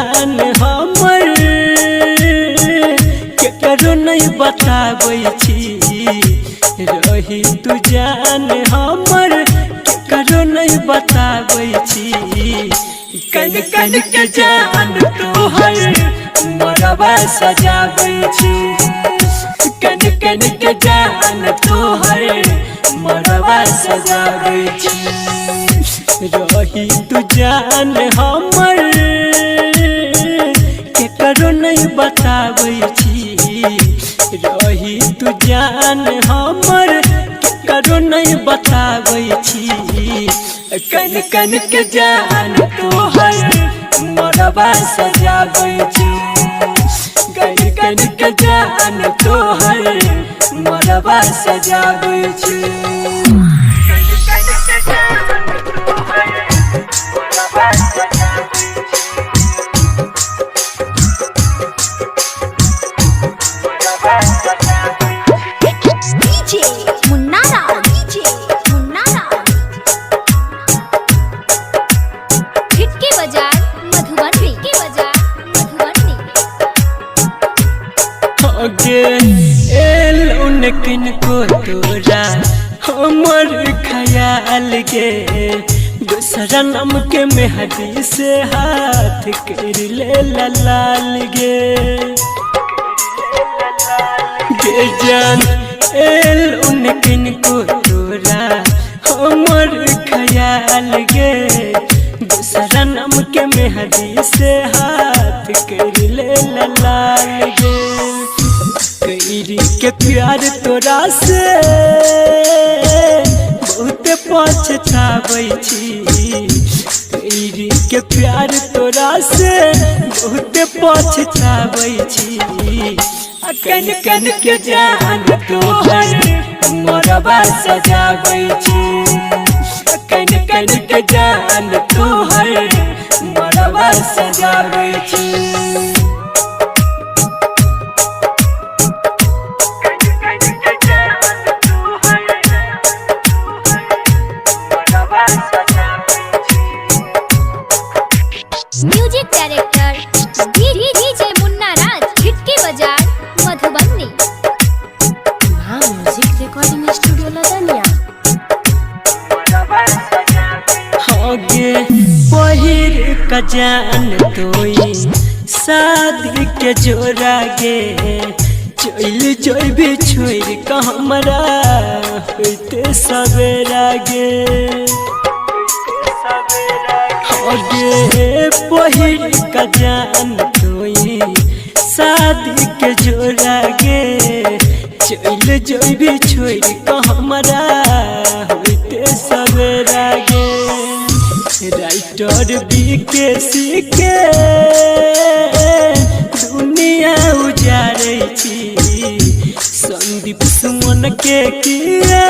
जान हमर केकरो नहीं बताबै छी रही तू जान हमर केकरो नहीं बताबै छी कन कन के जान तोहर मरवा सजाबै छी कन कन के जान तोहर मरवा सजाबै छी रही तू जान हमर केकरो नहीं बताबै छी रही तू जान हमर केकरो नहीं बताबै छी कन कन के जान तोहर मरवा सजाबै छी कन कन के जान तोहर मरवा सजाबै छी उनकिन को तोरा हमर ख्याल गे दूसरा नाम के मेहदी से हाथ कर ले लाल गे जान एल उनकिन को तोरा हमर ख्याल गे दूसरा नाम के मेहदी से हाथ कर ले लाल गे कैरी के प्यार तोरा से बहुत पछताबै छी कैरी के प्यार तोरा से बहुत पछताबै छी कन कन के जान तोहर मरवा सजाबै छी कन कन के जान तोहर मरवा सजाबै छी music director DJ Munna Raj Khirki Bazar Madhubani music recording studio Ladania होगे पहिर का जान तोई शादी के जोड़ा गे चल जोबे छोड़ का हमरा होते सवेरा गे होगे पहिर का जान तोई शादी के जोड़ा गे चल जोबे छोड़ का हमरा होते सवेरा गे राइटर बीकेसी के दुनिया उजारै छी संदीप सुमन के किया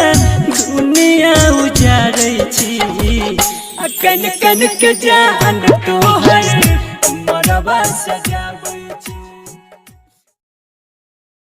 दुनिया उजारै छी कन कन के जान तोहर मरवा सजा